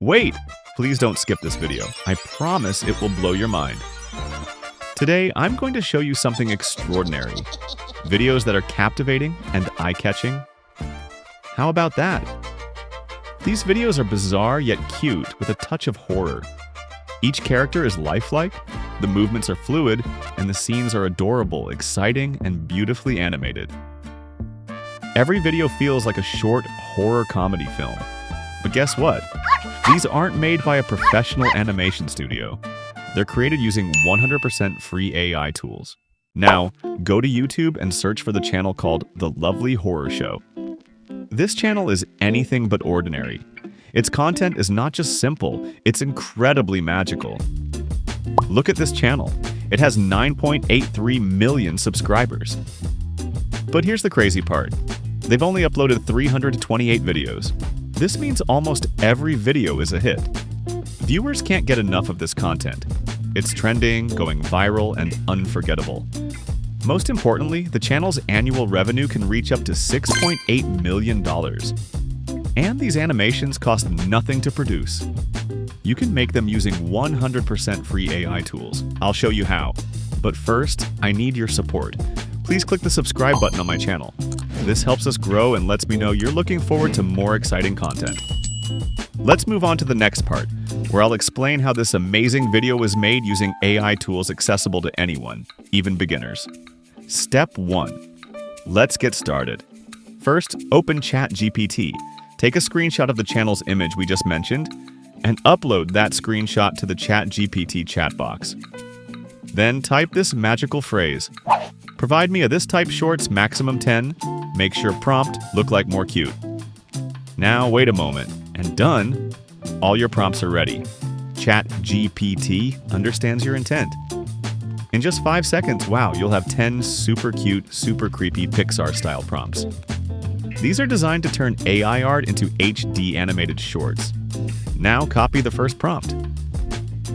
Wait! Please don't skip this video. I promise it will blow your mind. Today, I'm going to show you something extraordinary. Videos that are captivating and eye-catching. How about that? These videos are bizarre yet cute with a touch of horror. Each character is lifelike, the movements are fluid, and the scenes are adorable, exciting, and beautifully animated. Every video feels like a short horror comedy film. But guess what? These aren't made by a professional animation studio. They're created using 100% free AI tools. Now, go to YouTube and search for the channel called The Lovely Horror Show. This channel is anything but ordinary. Its content is not just simple, it's incredibly magical. Look at this channel. It has 9.83 million subscribers. But here's the crazy part. They've only uploaded 328 videos. This means almost every video is a hit. Viewers can't get enough of this content. It's trending, going viral, and unforgettable. Most importantly, the channel's annual revenue can reach up to $6.8 million. And these animations cost nothing to produce. You can make them using 100% free AI tools. I'll show you how. But first, I need your support. Please click the subscribe button on my channel. This helps us grow and lets me know you're looking forward to more exciting content. Let's move on to the next part, where I'll explain how this amazing video was made using AI tools accessible to anyone, even beginners. Step 1. Let's get started. First, open ChatGPT. Take a screenshot of the channel's image we just mentioned, and upload that screenshot to the ChatGPT chat box. Then type this magical phrase. Provide me a this type shorts maximum 10, make sure prompt look like more cute. Now wait a moment, and done, all your prompts are ready. ChatGPT understands your intent. In just 5 seconds, wow, you'll have 10 super cute, super creepy Pixar-style prompts. These are designed to turn AI art into HD animated shorts. Now copy the first prompt.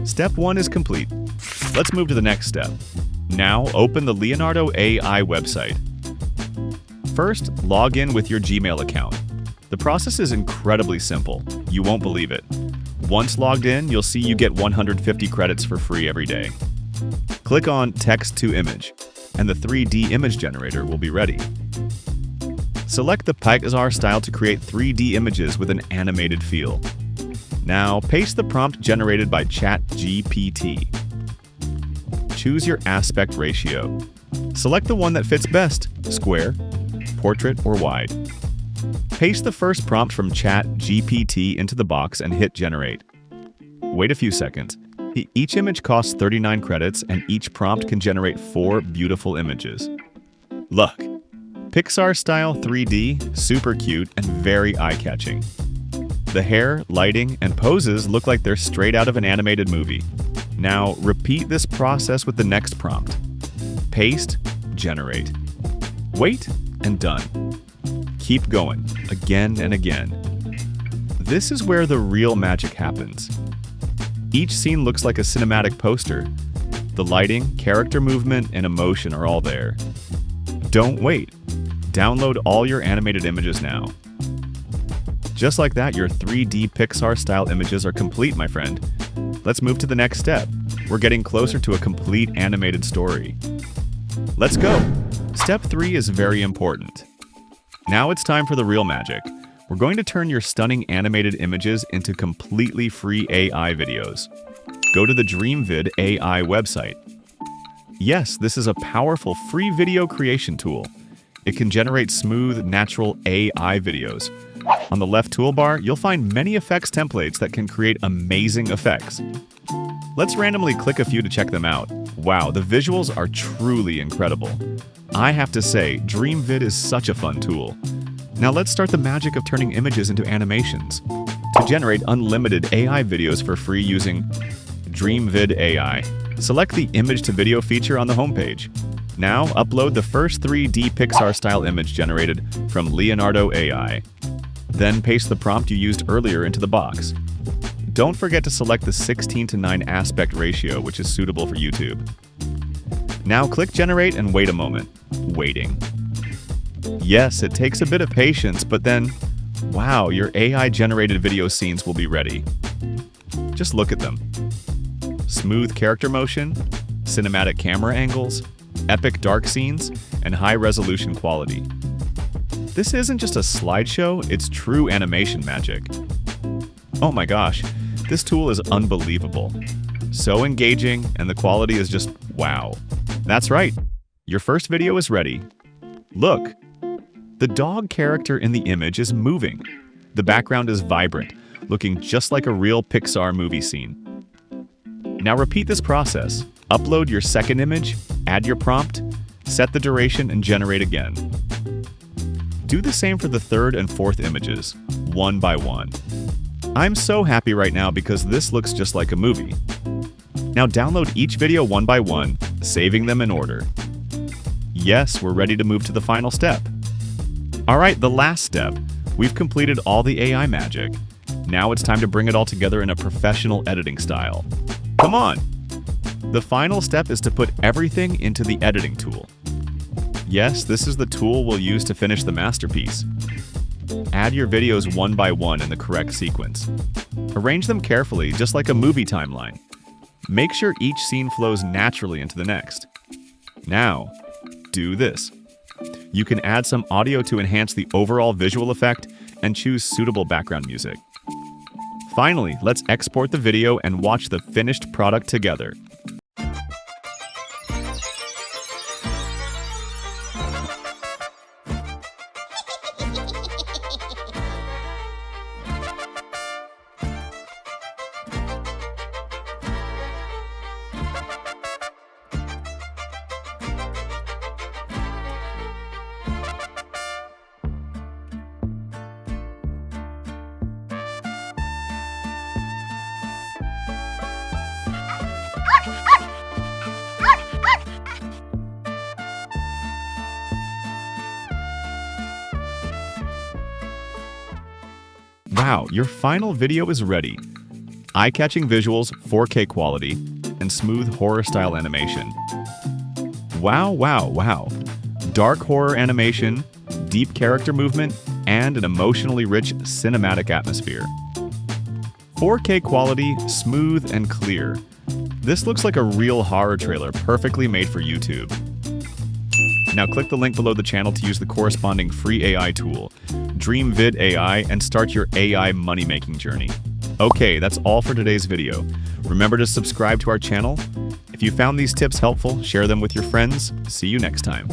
Step 1 is complete. Let's move to the next step. Now open the Leonardo AI website. First, log in with your Gmail account. The process is incredibly simple. You won't believe it. Once logged in, you'll see you get 150 credits for free every day. Click on Text to Image, and the 3D image generator will be ready. Select the Pixar style to create 3D images with an animated feel. Now, paste the prompt generated by ChatGPT. Choose your aspect ratio. Select the one that fits best, square, portrait, or wide. Paste the first prompt from ChatGPT into the box and hit Generate. Wait a few seconds. Each image costs 39 credits, and each prompt can generate 4 beautiful images. Look! Pixar-style 3D, super cute, and very eye-catching. The hair, lighting, and poses look like they're straight out of an animated movie. Now, repeat this process with the next prompt. Paste, generate. Wait, and done. Keep going, again and again. This is where the real magic happens. Each scene looks like a cinematic poster. The lighting, character movement, and emotion are all there. Don't wait. Download all your animated images now. Just like that, your 3D Pixar-style images are complete, my friend. Let's move to the next step. We're getting closer to a complete animated story. Let's go! Step 3 is very important. Now it's time for the real magic. We're going to turn your stunning animated images into completely free AI videos. Go to the DreamVid AI website. Yes, this is a powerful free video creation tool. It can generate smooth, natural AI videos. On the left toolbar, you'll find many effects templates that can create amazing effects. Let's randomly click a few to check them out. Wow, the visuals are truly incredible. I have to say, DreamVid is such a fun tool. Now let's start the magic of turning images into animations. To generate unlimited AI videos for free using DreamVid AI, select the Image to Video feature on the homepage. Now upload the first 3D Pixar-style image generated from Leonardo AI. Then paste the prompt you used earlier into the box. Don't forget to select the 16:9 aspect ratio, which is suitable for YouTube. Now click Generate and wait a moment. Waiting. Yes, it takes a bit of patience, but then Wow, your AI-generated video scenes will be ready. Just look at them. Smooth character motion, cinematic camera angles, epic dark scenes, and high-resolution quality. This isn't just a slideshow, it's true animation magic. Oh my gosh, this tool is unbelievable. So engaging, and the quality is just wow. That's right, your first video is ready. Look, the dog character in the image is moving. The background is vibrant, looking just like a real Pixar movie scene. Now repeat this process. Upload your second image, add your prompt, set the duration, and generate again. Do the same for the third and fourth images, one by one. I'm so happy right now because this looks just like a movie. Now download each video one by one, saving them in order. Yes, we're ready to move to the final step. Alright, the last step. We've completed all the AI magic. Now it's time to bring it all together in a professional editing style. Come on! The final step is to put everything into the editing tool. Yes, this is the tool we'll use to finish the masterpiece. Add your videos one by one in the correct sequence. Arrange them carefully, just like a movie timeline. Make sure each scene flows naturally into the next. Now, do this. You can add some audio to enhance the overall visual effect and choose suitable background music. Finally, let's export the video and watch the finished product together. Wow, your final video is ready. Eye-catching visuals, 4K quality, and smooth horror-style animation. Wow, wow, wow. Dark horror animation, deep character movement, and an emotionally rich cinematic atmosphere. 4K quality, smooth and clear. This looks like a real horror trailer perfectly made for YouTube. Now click the link below the channel to use the corresponding free AI tool, DreamVid AI, and start your AI money-making journey. Okay, that's all for today's video. Remember to subscribe to our channel. If you found these tips helpful, share them with your friends. See you next time.